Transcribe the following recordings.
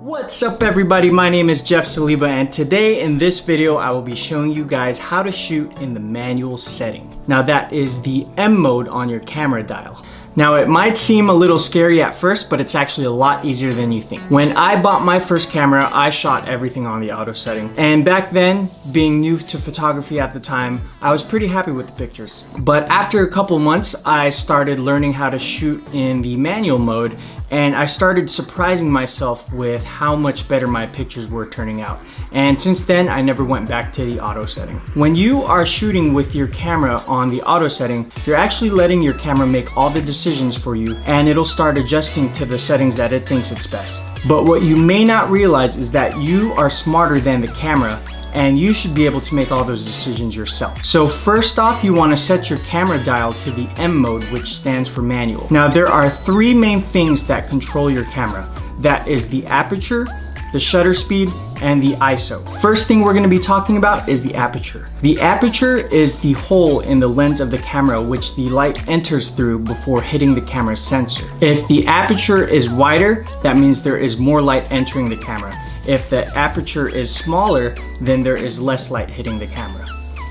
What's up everybody, my name is Jeff Saliba and today in this video I will be showing you guys how to shoot in the manual setting. Now that is the M mode on your camera dial. Now it might seem a little scary at first, but it's actually a lot easier than you think. When I bought my first camera, I shot everything on the auto setting. And back then, being new to photography at the time, I was pretty happy with the pictures. But after a couple months, I started learning how to shoot in the manual mode, and I started surprising myself with how much better my pictures were turning out. And since then, I never went back to the auto setting. When you are shooting with your camera on the auto setting, you're actually letting your camera make all the decisions for you, and it'll start adjusting to the settings that it thinks it's best. But what you may not realize is that you are smarter than the camera, and you should be able to make all those decisions yourself. So first off, you want to set your camera dial to the M mode, which stands for manual. Now there are three main things that control your camera. That is the aperture, the shutter speed, and the ISO. First thing we're going to be talking about is the aperture. The aperture is the hole in the lens of the camera which the light enters through before hitting the camera sensor. If the aperture is wider, that means there is more light entering the camera. If the aperture is smaller, then there is less light hitting the camera.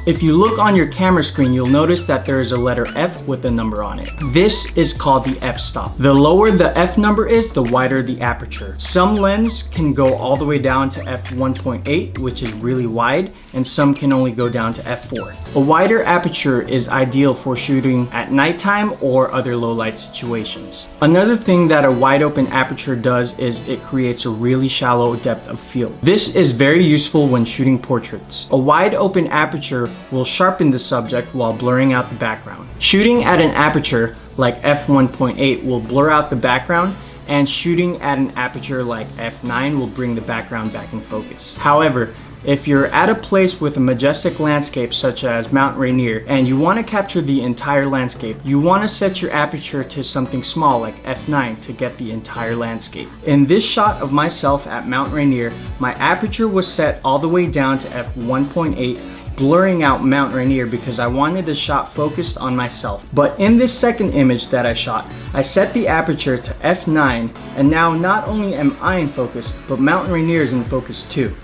If you look on your camera screen, you'll notice that there is a letter F with a number on it. This is called the f-stop. The lower the F number is, the wider the aperture. Some lenses can go all the way down to f1.8, which is really wide, and some can only go down to f4. A wider aperture is ideal for shooting at nighttime or other low light situations. Another thing that a wide open aperture does is it creates a really shallow depth of field. This is very useful when shooting portraits. A wide open aperture will sharpen the subject while blurring out the background. Shooting at an aperture like f1.8 will blur out the background, and shooting at an aperture like f9 will bring the background back in focus. However, if you're at a place with a majestic landscape such as Mount Rainier and you want to capture the entire landscape, you want to set your aperture to something small like f9 to get the entire landscape. In this shot of myself at Mount Rainier, my aperture was set all the way down to f1.8, blurring out Mount Rainier because I wanted the shot focused on myself. But in this second image that I shot, I set the aperture to f9, and now not only am I in focus, but Mount Rainier is in focus too.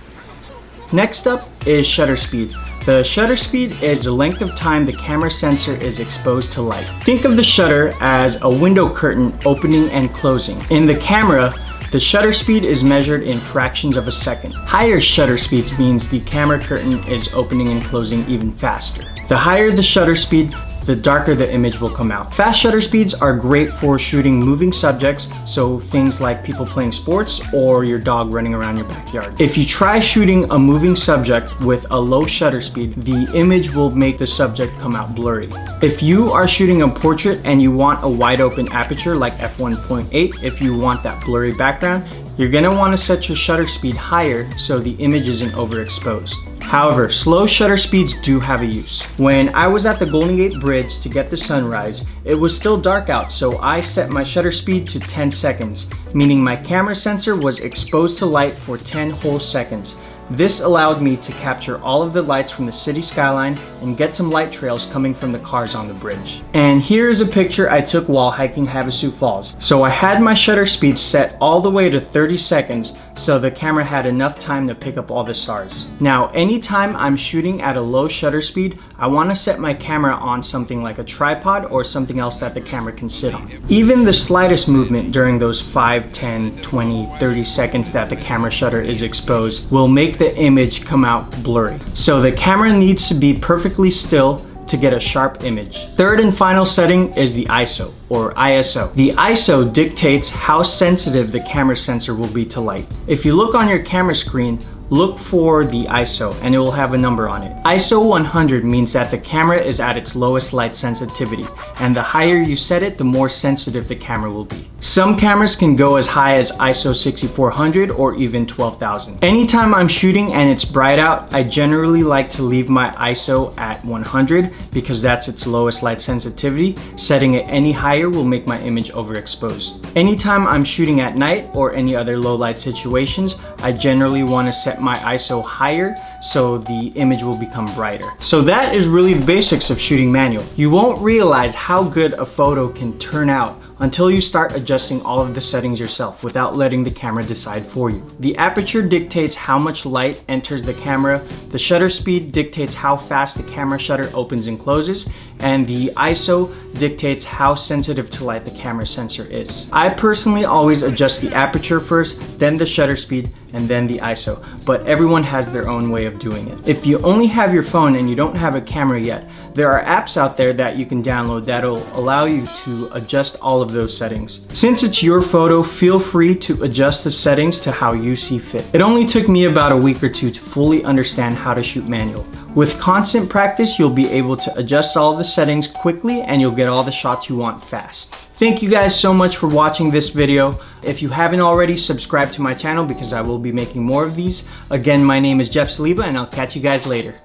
Next up is shutter speed. The shutter speed is the length of time the camera sensor is exposed to light. Think of the shutter as a window curtain opening and closing. In the camera, the shutter speed is measured in fractions of a second. Higher shutter speeds means the camera curtain is opening and closing even faster. The higher the shutter speed, the darker the image will come out. Fast shutter speeds are great for shooting moving subjects, so things like people playing sports or your dog running around your backyard. If you try shooting a moving subject with a low shutter speed, the image will make the subject come out blurry. If you are shooting a portrait and you want a wide open aperture like f1.8, if you want that blurry background, you're going to want to set your shutter speed higher so the image isn't overexposed. However, slow shutter speeds do have a use. When I was at the Golden Gate Bridge to get the sunrise, it was still dark out, so I set my shutter speed to 10 seconds, meaning my camera sensor was exposed to light for 10 whole seconds. This allowed me to capture all of the lights from the city skyline and get some light trails coming from the cars on the bridge. And here is a picture I took while hiking Havasu Falls. So I had my shutter speed set all the way to 30 seconds, so the camera had enough time to pick up all the stars. Now, anytime I'm shooting at a low shutter speed, I want to set my camera on something like a tripod or something else that the camera can sit on. Even the slightest movement during those 5, 10, 20, 30 seconds that the camera shutter is exposed will make the image come out blurry. So the camera needs to be perfectly still to get a sharp image. Third and final setting is the ISO, or ISO. The ISO dictates how sensitive the camera sensor will be to light. If you look on your camera screen, look for the ISO and it will have a number on it. ISO 100 means that the camera is at its lowest light sensitivity, and the higher you set it, the more sensitive the camera will be. Some cameras can go as high as ISO 6400 or even 12,000. Anytime I'm shooting and it's bright out, I generally like to leave my ISO at 100 because that's its lowest light sensitivity. Setting it any higher will make my image overexposed. Anytime I'm shooting at night or any other low light situations, I generally want to set my ISO higher so the image will become brighter. So that is really the basics of shooting manual. You won't realize how good a photo can turn out until you start adjusting all of the settings yourself without letting the camera decide for you. The aperture dictates how much light enters the camera, the shutter speed dictates how fast the camera shutter opens and closes, and the ISO dictates how sensitive to light the camera sensor is. I personally always adjust the aperture first, then the shutter speed, and then the ISO, but everyone has their own way of doing it. If you only have your phone and you don't have a camera yet, there are apps out there that you can download that'll allow you to adjust all of those settings. Since it's your photo, feel free to adjust the settings to how you see fit. It only took me about a week or two to fully understand how to shoot manual. With constant practice, you'll be able to adjust all of the settings quickly and you'll get all the shots you want fast. Thank you guys so much for watching this video. If you haven't already, subscribe to my channel because I will be making more of these. Again, my name is Jeff Saliba and I'll catch you guys later.